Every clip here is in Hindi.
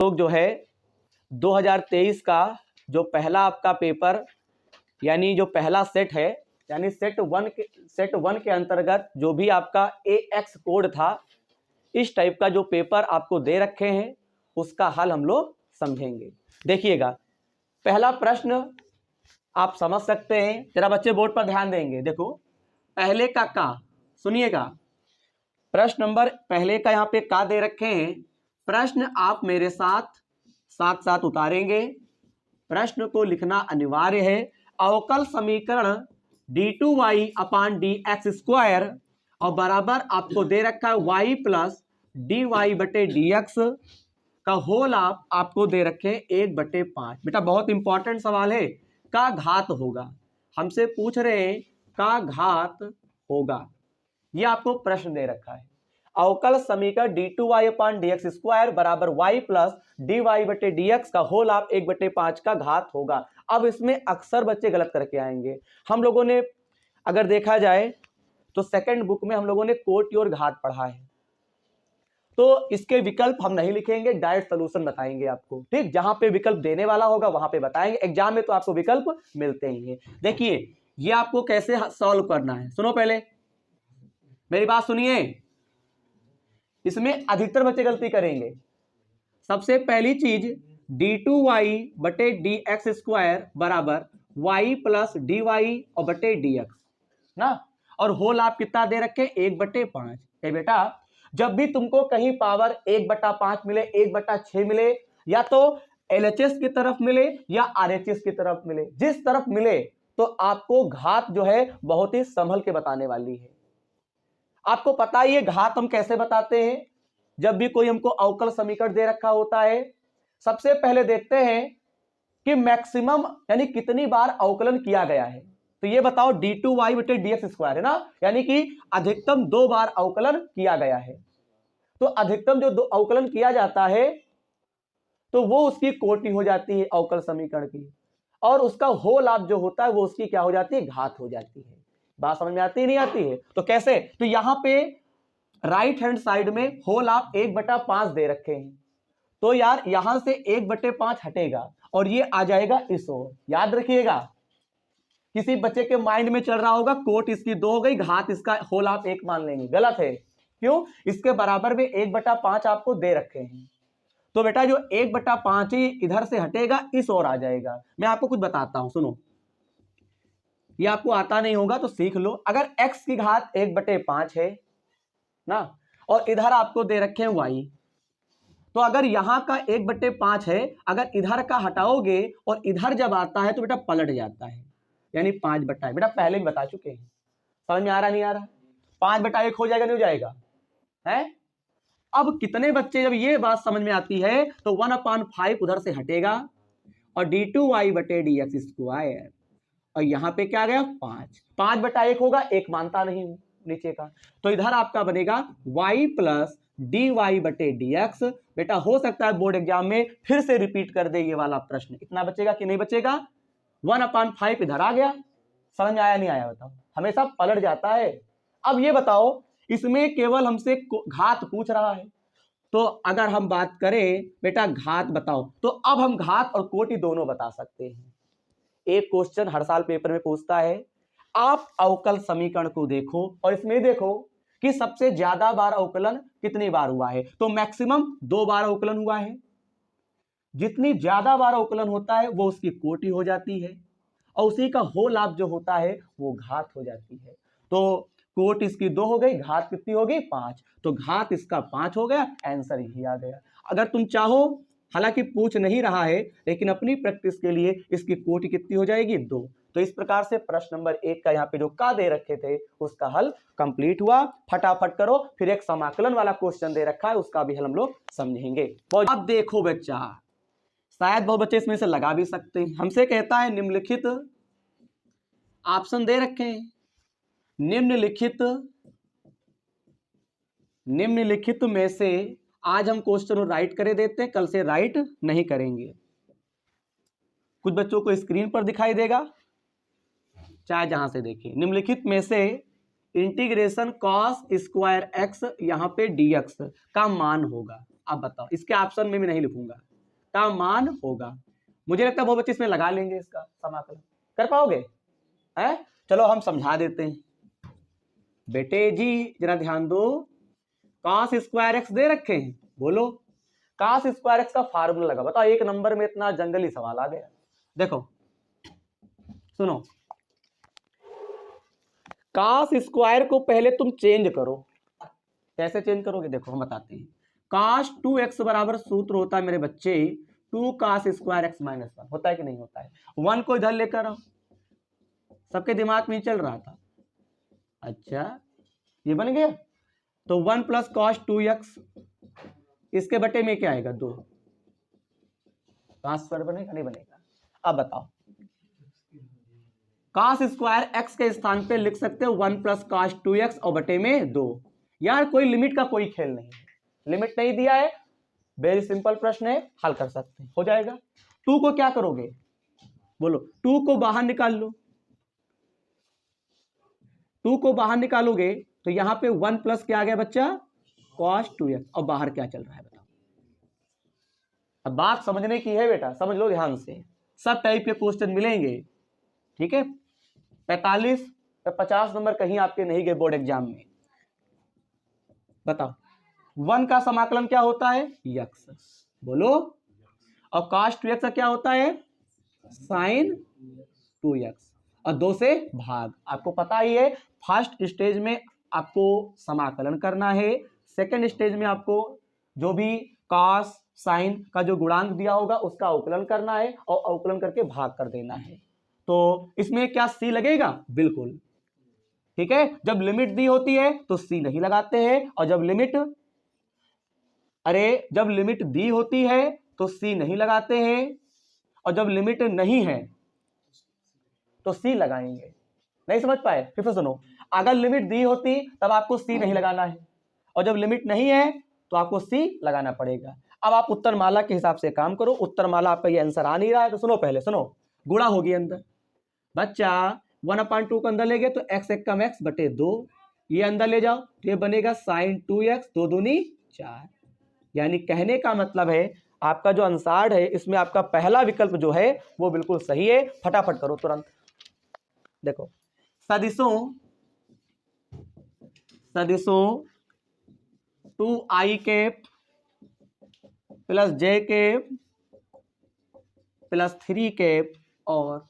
लोग जो है 2023 का जो पहला आपका पेपर यानी जो पहला सेट है, यानी सेट वन के अंतर्गत जो भी आपका AX कोड था, इस टाइप का जो पेपर आपको दे रखे हैं उसका हल हम लोग समझेंगे। देखिएगा, पहला प्रश्न आप समझ सकते हैं, जरा बच्चे बोर्ड पर ध्यान देंगे। देखो पहले का सुनिएगा, प्रश्न नंबर पहले का यहाँ पे का दे रखे हैं। प्रश्न आप मेरे साथ साथ उतारेंगे। प्रश्न को लिखना अनिवार्य है। अवकल समीकरण d2y अपान dx² और बराबर आपको दे रखा है y प्लस dy बटे dx का होल आपको दे रखे 1/5। बेटा बहुत इंपॉर्टेंट सवाल है, का घात होगा, हमसे पूछ रहे हैं का घात होगा, ये आपको प्रश्न दे रखा है। अवकल समीकरण d2y अपान dx² बराबर y प्लस dy बटे dx का होल 1/5 का घात होगा। अब इसमें अक्सर बच्चे गलत करके आएंगे। हम लोगों ने अगर देखा जाए तो सेकंड बुक में हम लोगों ने कोटि और घात पढ़ा है, तो इसके विकल्प हम नहीं लिखेंगे, डायरेक्ट सोल्यूशन बताएंगे आपको। ठीक, जहां पे विकल्प देने वाला होगा वहां पे बताएंगे। एग्जाम में तो आपको विकल्प मिलते ही हैं। देखिए ये आपको कैसे सॉल्व करना है, सुनो पहले मेरी बात सुनिए। इसमें अधिकतर बच्चे गलती करेंगे। सबसे पहली चीज d2y बटे dx² बराबर y प्लस dy और बटे dx ना, और होल आप कितना दे रखे 1/5। बेटा जब भी तुमको कहीं पावर 1/5 मिले, 1/6 मिले, या तो LHS की तरफ मिले या RHS की तरफ मिले, जिस तरफ मिले तो आपको घात जो है बहुत ही संभल के बताने वाली है। आपको पता ही है घात हम कैसे बताते हैं। जब भी कोई हमको अवकल समीकरण दे रखा होता है, सबसे पहले देखते हैं कि मैक्सिमम यानी कितनी बार अवकलन किया गया है। तो ये बताओ d2y बटे dx² है ना, यानी कि अधिकतम 2 बार अवकलन किया गया है। तो अधिकतम जो अवकलन किया जाता है तो वो उसकी कोटि हो जाती है अवकल समीकरण की, और उसका होल आप जो होता है वो उसकी क्या हो जाती है, घात हो जाती है। बात समझ में आती नहीं आती है? तो कैसे, तो यहां पे राइट हैंड साइड में होल आप 1/5 दे रखे हैं, तो यार यहां से 1/5 हटेगा और ये आ जाएगा इस ओर। याद रखिएगा, किसी बच्चे के माइंड में चल रहा होगा कोट इसकी 2 हो गई, घात इसका होल आप 1 मान लेंगे, गलत है। क्यों? इसके बराबर में 1/5 आपको दे रखे हैं, तो बेटा जो 1/5 ही इधर से हटेगा इस ओर आ जाएगा। मैं आपको कुछ बताता हूं, सुनो, ये आपको आता नहीं होगा तो सीख लो। अगर x की घात 1/5 है ना, और इधर आपको दे रखे हैं y, तो अगर यहां का 1/5 है, अगर इधर का हटाओगे और इधर जब आता है तो बेटा पलट जाता है, यानी 5/1। बेटा पहले भी बता चुके हैं, समझ में आ रहा नहीं आ रहा? 5/1 हो जाएगा नहीं हो जाएगा है? अब कितने बच्चे जब ये बात समझ में आती है तो 1/5 उधर से हटेगा और d2y बटे dx² और यहां पे क्या आ गया 5/1 होगा, 1 मानता नहीं हूं नीचे का, तो इधर आपका बनेगा y प्लस dy बटे dx। बेटा हो सकता है बोर्ड एग्जाम में फिर से रिपीट कर दे ये वाला प्रश्न, इतना बचेगा कि नहीं बचेगा? 1/5 इधर आ गया, समझ में आया नहीं आया बताओ? हमेशा पलट जाता है। अब ये बताओ, इसमें केवल हमसे घात पूछ रहा है, तो अगर हम बात करें बेटा घात बताओ, तो अब हम घात और कोटि दोनों बता सकते हैं। एक क्वेश्चन हर साल पेपर में पूछता है, आप अवकल समीकरण को देखो और इसमें देखो कि सबसे ज्यादा बार अवकलन कितनी बार हुआ है, तो मैक्सिमम 2 बार अवकलन हुआ है। जितनी ज्यादा बार अवकलन होता है वो उसकी कोटि हो जाती है और उसी का होल आप जो होता है वो घात हो जाती है। तो कोट इसकी 2 हो गई, घात कितनी हो गई 5, तो घात इसका 5 हो गया, आंसर यही आ गया। अगर तुम चाहो, हालांकि पूछ नहीं रहा है लेकिन अपनी प्रैक्टिस के लिए इसकी कोटि कितनी हो जाएगी 2। तो इस प्रकार से प्रश्न नंबर 1 का यहाँ पे जो का दे रखे थे उसका हल कंप्लीट हुआ। फटाफट करो, फिर एक समाकलन वाला क्वेश्चन दे रखा है उसका भी हल हम लोग समझेंगे। अब देखो बच्चा, शायद बहुत बच्चे इसमें से लगा भी सकते हैं। हमसे कहता है निम्नलिखित ऑप्शन दे रखे हैं, निम्नलिखित में से आज हम क्वेश्चन राइट करे देते हैं, कल से राइट नहीं करेंगे। कुछ बच्चों को स्क्रीन पर दिखाई देगा, चाहे जहां से देखिए। निम्नलिखित में से इंटीग्रेशन cos² x यहां पे dx का मान होगा। अब बताओ, इसके ऑप्शन में मैं नहीं लिखूंगा, का मान होगा। मुझे लगता है बहुत बच्चे इसमें लगा लेंगे, इसका समाकलन कर पाओगे है? चलो हम समझा देते हैं। बेटे जी जरा ध्यान दो, cos स्क्वायर एक्स दे रखे हैं, बोलो cos स्क्वायर एक्स का फार्मूला लगा, बताओ एक नंबर में इतना जंगली सवाल आ गया। देखो सुनो, cos स्क्वायर को पहले तुम चेंज करो, कैसे चेंज करोगे देखो हम बताते हैं। cos 2x बराबर सूत्र होता है मेरे बच्चे 2 cos स्क्वायर एक्स माइनस 1, होता है कि नहीं होता है? 1 को इधर लेकर आओ, सबके दिमाग में चल रहा था, अच्छा ये बन गया, तो 1 प्लस कॉस 2x, इसके बटे में क्या आएगा 2, cos स्क्वायर बनेगा नहीं बनेगा? अब बताओ, cos स्क्वायर x के स्थान पे लिख सकते हो 1 प्लस कॉस 2x और बटे में 2। यार कोई लिमिट का कोई खेल नहीं है, लिमिट नहीं दिया है, वेरी सिंपल प्रश्न है, हल कर सकते हैं, हो जाएगा। 2 को क्या करोगे बोलो, 2 को बाहर निकाल लो, 2 को बाहर निकालोगे तो यहां पे 1 प्लस क्या आ गया बच्चा cos 2x, और बाहर क्या चल रहा है बताओ। अब बात समझने की है बेटा, समझ लो ध्यान से, सब टाइप के क्वेश्चन मिलेंगे, ठीक है? 45 या 50 नंबर कहीं आपके नहीं गए बोर्ड एग्जाम में। बताओ 1 का समाकलन क्या होता है x, बोलो, और cos 2x का क्या होता है sin 2x, और 2 से भाग। आपको पता ही है फर्स्ट स्टेज में आपको समाकलन करना है, सेकंड स्टेज में आपको जो भी cos sin का जो गुणांक दिया होगा उसका अवकलन करना है और अवकलन करके भाग कर देना है। तो इसमें क्या c लगेगा, बिल्कुल ठीक है। जब लिमिट दी होती है तो c नहीं लगाते हैं, और जब लिमिट दी होती है तो c नहीं लगाते हैं, और जब लिमिट नहीं है तो c लगाएंगे। नहीं समझ पाए, फिर से सुनो, अगर लिमिट दी होती तब आपको c नहीं लगाना है, और जब लिमिट नहीं है तो आपको c लगाना पड़ेगा। अब आप उत्तर माला के हिसाब से काम करो, उत्तर माला आपका ये आंसर आ नहीं रहा है तो सुनो, पहले सुनो, गुणा होगी अंदर, बच्चा 1/2 को अंदर ले गए तो x एक कम x बटे 2, ये अंदर ले जाओ तो ये बनेगा sin 2x, 2 दूनी 4। यानी कहने का मतलब है आपका जो आंसर है इसमें आपका पहला विकल्प जो है वो बिल्कुल सही है। फटाफट करो तुरंत, देखो सदिशों 2i cap plus j cap plus 3 cap और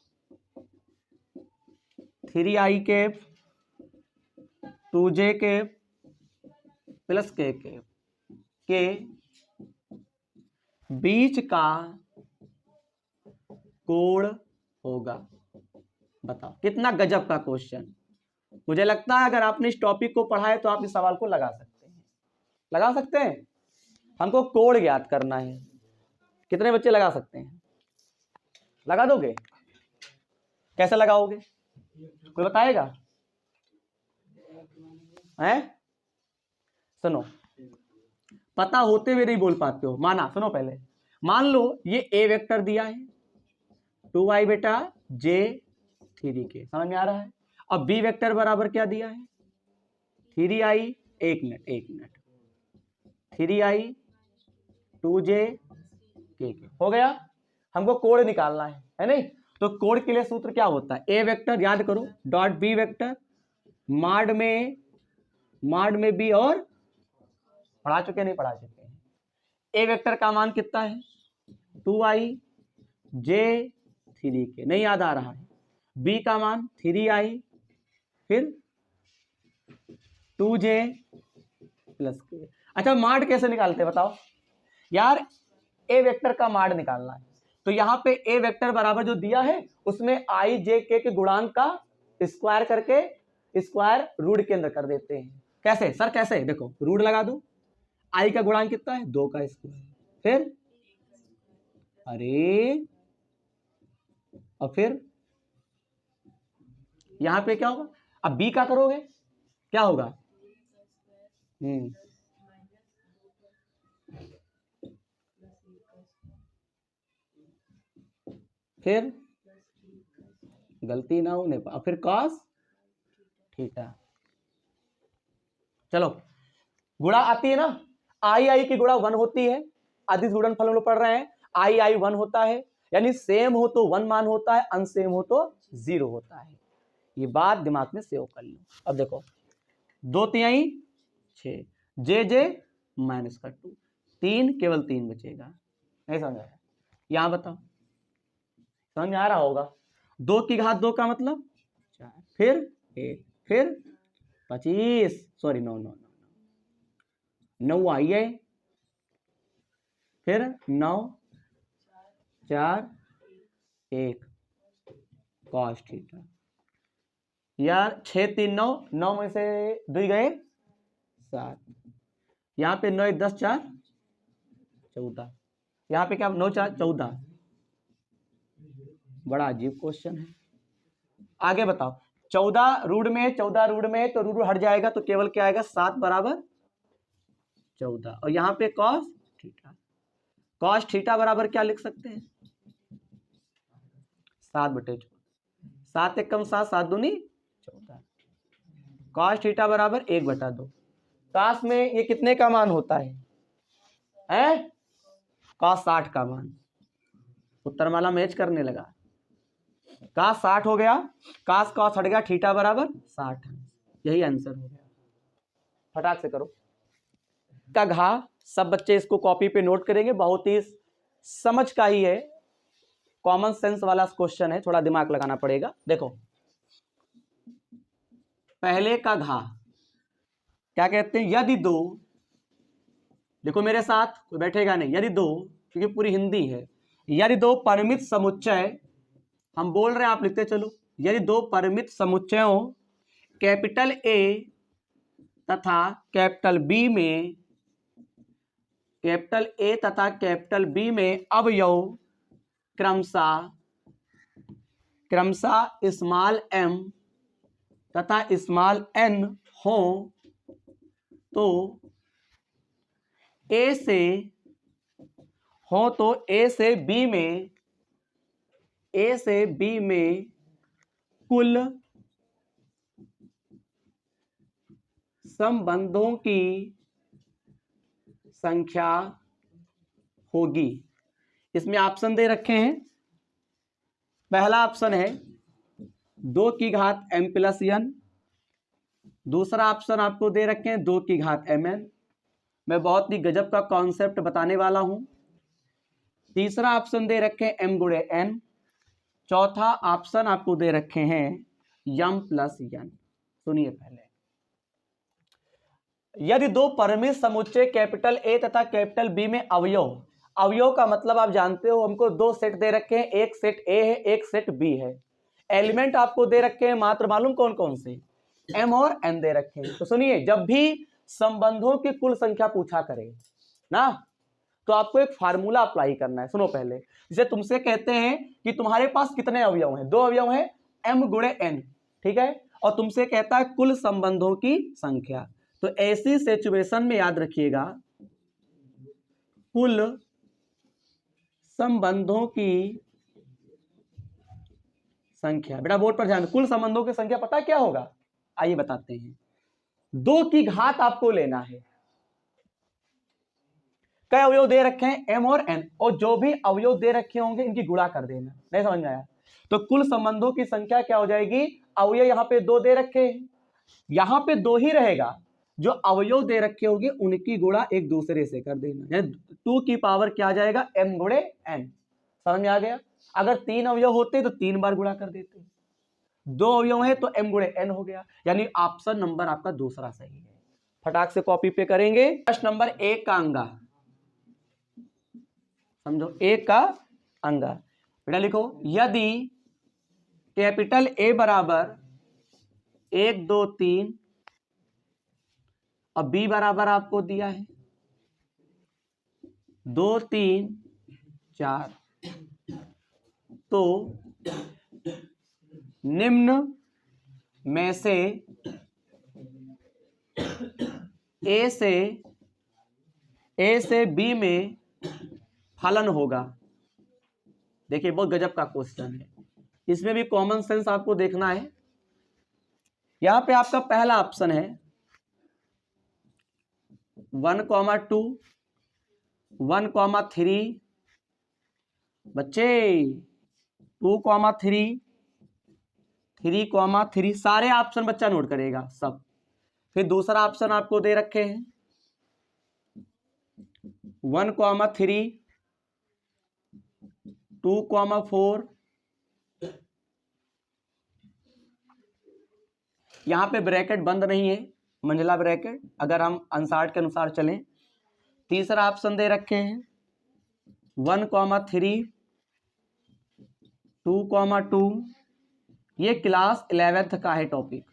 3i cap 2j cap plus k cap के बीच का कोण होगा। बताओ कितना गजब का क्वेश्चन। मुझे लगता है अगर आपने इस टॉपिक को पढ़ा है तो आप इस सवाल को लगा सकते हैं। हमको कोण ज्ञात करना है, कितने बच्चे लगा सकते हैं, लगा दोगे? कैसे लगाओगे कोई बताएगा? हैं? सुनो, पता होते हुए नहीं बोल पाते हो, माना, सुनो पहले, मान लो ये a वेक्टर दिया है 2i बेटा j 3k, समझ में आ रहा है? अब b वेक्टर बराबर क्या दिया है 3i, एक मिनट 3i 2j k, हो गया। हमको कोण निकालना है नहीं? तो कोण के लिए सूत्र क्या होता है, a वेक्टर याद करो डॉट b वेक्टर माड में b, और पढ़ा चुके नहीं पढ़ा चुके हैं? a वेक्टर का मान कितना है 2i j 3k, नहीं याद आ रहा है? b का मान 3i फिर 2j प्लस k। अच्छा माड कैसे निकालते हैं बताओ यार? a वेक्टर का माड निकालना है तो यहाँ पे a वेक्टर बराबर जो दिया है उसमें i j k के गुणांक का स्क्वायर करके स्क्वायर रूट के अंदर कर देते हैं। कैसे सर, कैसे? देखो रूट लगा दो, i का गुणांक कितना है 2 का स्क्वायर, फिर अरे और फिर यहां पे क्या होगा, अब b का करोगे क्या होगा, फिर गलती ना होने पर फिर cos थीटा। चलो गुणा आती है ना, आई की गुणा 1 होती है, अदिश गुणनफल हम लोग पढ़ रहे हैं। आई 1 होता है, यानी सेम हो तो 1 मान होता है, अनसेम हो तो 0 होता है। ये बात दिमाग में सेव कर लो। अब देखो 2 तिहाई 6, जे माइनस का 2, 3 केवल 3 बचेगा। नहीं समझ आया? यहां बताओ, समझ में आ रहा होगा? 2 की घात 2 का मतलब 4, फिर 1, फिर 25, सॉरी 9 9 9 आइए, फिर 9 4 1 कॉस थीटा। यार 6 3 9, 9 में से 2 गए 7, यहाँ पे 9 10 4 14, यहाँ पे क्या 9 4 14। बड़ा अजीब क्वेश्चन है। आगे बताओ, 14 रूट में, 14 रूट में तो रूट हट जाएगा तो केवल क्या आएगा 7 बराबर 14, और यहाँ पे कॉस थीटा। कॉस थीटा बराबर क्या लिख सकते हैं 7/14, 7 एकम 7, 7 दूनी 14। कॉस थीटा बराबर 1/2। काश में ये कितने का मान होता है कॉस 60 का मान। उत्तरमाला मैच करने लगा। काश 60 हो गया, काश कॉस हट गया, थीटा बराबर 60, यही आंसर हो गया। फटाक से करो। का घा, सब बच्चे इसको कॉपी पे नोट करेंगे, बहुत ही समझ का ही है, कॉमन सेंस वाला क्वेश्चन है, थोड़ा दिमाग लगाना पड़ेगा। देखो पहले का घा क्या कहते हैं, यदि दो, देखो मेरे साथ कोई बैठेगा नहीं, यदि दो, क्योंकि पूरी हिंदी है, यदि दो परिमित समुच्चय, हम बोल रहे हैं आप लिखते चलो, यदि दो परिमित समुच्चयों कैपिटल ए तथा कैपिटल बी में, कैपिटल ए तथा कैपिटल बी में अवयव क्रमशः स्मॉल एम तथा स्मॉल एन हो, तो ए से बी में कुल संबंधों की संख्या होगी। इसमें ऑप्शन दे रखे हैं। पहला ऑप्शन है 2 की घात m प्लस n, दूसरा ऑप्शन आपको दे रखे हैं 2 की घात mn। मैं बहुत ही गजब का कॉन्सेप्ट बताने वाला हूं। तीसरा ऑप्शन दे रखे हैं m गुणे n, चौथा ऑप्शन आपको दे रखे हैं m प्लस n। सुनिए पहले, यदि दो परिमित समुच्चय कैपिटल ए तथा कैपिटल बी में अवयव, अवयव का मतलब आप जानते हो, हमको 2 सेट दे रखे हैं, एक सेट ए है, एक सेट बी है। एलिमेंट आपको दे रखे हैं मात्र मालूम कौन कौन से, m और n दे रखे हैं। तो सुनिए, जब भी संबंधों की कुल संख्या पूछा करे ना, तो आपको एक फार्मूला अप्लाई करना है। सुनो पहले, जिसे तुमसे कहते हैं कि तुम्हारे पास कितने अवयव हैं, 2 अवयव हैं, m गुणे n, ठीक है, और तुमसे कहता है कुल संबंधों की संख्या। तो ऐसी सिचुएशन में याद रखिएगा, कुल संबंधों की संख्या, बेटा बोर्ड पर ध्यान, कुल संबंधों की संख्या पता क्या होगा, आइए बताते हैं। 2 की घात आपको लेना है, कई अवयव दे रखे हैं m और n, और जो भी अवयव दे रखे होंगे इनकी गुणा कर देना। नहीं समझ में आया? तो कुल संबंधों की संख्या क्या हो जाएगी, अवयव यहाँ पे 2 दे रखे हैं, यहाँ पे 2 ही रहेगा, जो अवयव दे रखे होंगे उनकी गुणा एक दूसरे से कर देना, यानी 2 की पावर क्या आ जाएगा m गुणे n। समझ में आ गया? अगर 3 अवयव होते तो 3 बार गुणा कर देते, 2 अवयव है तो m गुणे n हो गया, यानी ऑप्शन नंबर आपका दूसरा सही है। फटाक से कॉपी पे करेंगे। प्रश्न नंबर 1 का अंगा, समझो 1 का अंगा, बेटा लिखो, यदि कैपिटल ए बराबर 1 2 3 और बी बराबर आपको दिया है 2 3 4, तो निम्न में से ए से बी में फलन होगा। देखिए बहुत गजब का क्वेश्चन है, इसमें भी कॉमन सेंस आपको देखना है। यहां पे आपका पहला ऑप्शन है 1, 2, 1, 3, बच्चे 2,3 3,3 सारे ऑप्शन बच्चा नोट करेगा सब। फिर दूसरा ऑप्शन आपको दे रखे हैं 1,3 2,4, यहां पे ब्रैकेट बंद नहीं है, मंझला ब्रैकेट, अगर हम अनसार्ट के अनुसार चलें। तीसरा ऑप्शन दे रखे हैं 1,3 2,2, ये क्लास 11th का है टॉपिक।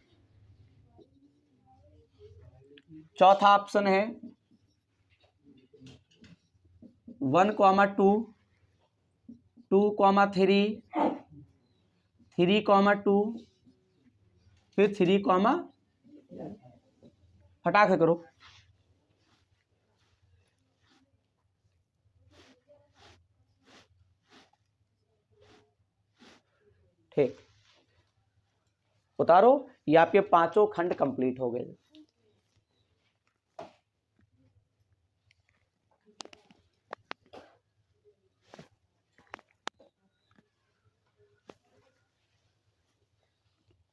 चौथा ऑप्शन है 1,2 2,3 3,2, फिर 3, फटाक से करो। ठीक, उतारो। ये आपके पांचों खंड कंप्लीट हो गए।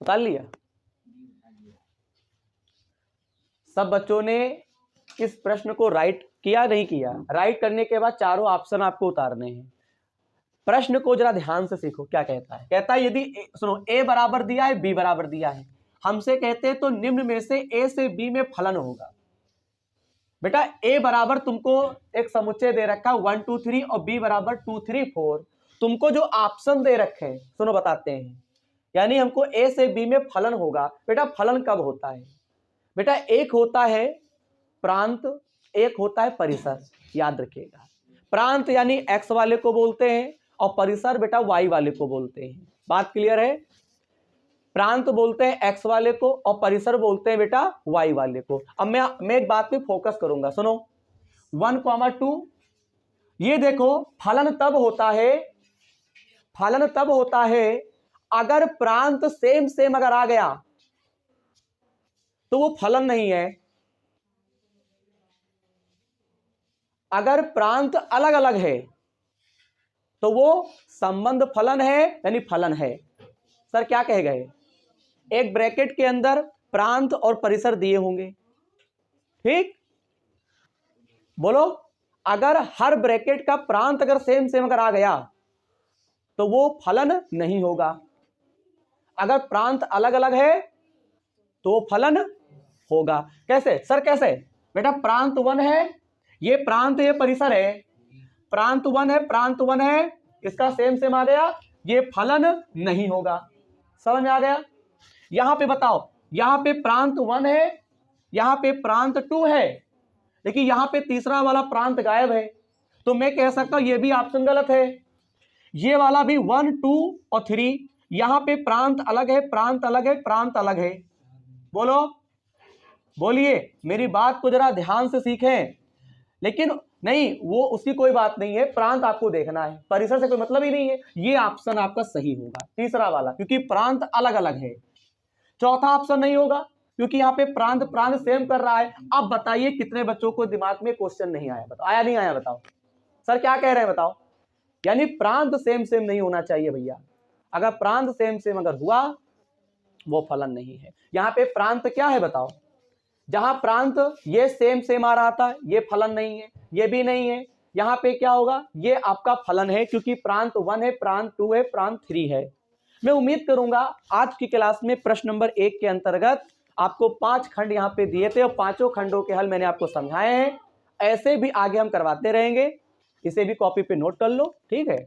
उतार लिया सब बच्चों ने? इस प्रश्न को राइट किया नहीं किया? राइट करने के बाद चारों ऑप्शन आपको उतारने हैं। प्रश्न को जरा ध्यान से सीखो क्या कहता है। कहता है यदि सुनो ए बराबर दिया है, बी बराबर दिया है, हमसे कहते हैं तो निम्न में से ए से बी में फलन होगा। बेटा ए बराबर तुमको एक समुच्चय दे रखा 1 2 3 और बी बराबर 2 3 4। तुमको जो ऑप्शन दे रखे हैं सुनो बताते हैं, यानी हमको ए से बी में फलन होगा। बेटा फलन कब होता है? बेटा एक होता है प्रांत, एक होता है परिसर। याद रखिएगा, प्रांत यानी एक्स वाले को बोलते हैं और परिसर बेटा वाई वाले को बोलते हैं। बात क्लियर है? प्रांत बोलते हैं एक्स वाले को और परिसर बोलते हैं बेटा वाई वाले को। अब मैं एक बात पे फोकस करूंगा, सुनो 1,2, ये देखो फलन तब होता है अगर प्रांत सेम सेम अगर आ गया तो वो फलन नहीं है। अगर प्रांत अलग अलग है तो वो संबंध फलन है, यानी फलन है। सर क्या कहे गए? एक ब्रैकेट के अंदर प्रांत और परिसर दिए होंगे, ठीक? बोलो अगर हर ब्रैकेट का प्रांत अगर सेम सेम अगर आ गया तो वो फलन नहीं होगा। अगर प्रांत अलग अलग है तो वो फलन होगा। कैसे सर कैसे? बेटा प्रांत 1 है, ये प्रांत है, परिसर है, प्रांत 1 है, प्रांत 1 है, इसका सेम सेम आ गया, ये फलन नहीं होगा। समझ में आ गया? यहां पे बताओ, यहां पे प्रांत 1 है, यहां पे प्रांत 2 है, लेकिन यहां पे तीसरा वाला प्रांत गायब है, तो मैं कह सकता हूं ये भी ऑप्शन गलत है। ये वाला भी 1 2 और 3, यहां पे प्रांत अलग है, प्रांत अलग है, प्रांत अलग है। बोलो बोलिए, मेरी बात को जरा ध्यान से सीखें। लेकिन नहीं, वो उसकी कोई बात नहीं है, प्रांत आपको देखना है, परिसर से कोई मतलब ही नहीं है। ये ऑप्शन आपका सही होगा, तीसरा वाला, क्योंकि प्रांत अलग अलग है। चौथा ऑप्शन नहीं होगा क्योंकि यहाँ पे प्रांत प्रांत सेम कर रहा है। अब बताइए कितने बच्चों को दिमाग में क्वेश्चन नहीं आया? बताओ, आया नहीं आया? बताओ सर क्या कह रहे हैं बताओ। यानी प्रांत सेम सेम नहीं होना चाहिए भैया। अगर प्रांत सेम सेम अगर हुआ वो फलन नहीं है। यहाँ पे प्रांत क्या है बताओ? जहां प्रांत ये सेम सेम आ रहा था, ये फलन नहीं है, ये भी नहीं है, यहाँ पे क्या होगा? ये आपका फलन है, क्योंकि प्रांत 1 है, प्रांत 2 है, प्रांत 3 है। मैं उम्मीद करूंगा आज की क्लास में प्रश्न नंबर 1 के अंतर्गत आपको 5 खंड यहाँ पे दिए थे और पांचों खंडों के हल मैंने आपको समझाए हैं। ऐसे भी आगे हम करवाते रहेंगे, इसे भी कॉपी पे नोट कर लो, ठीक है।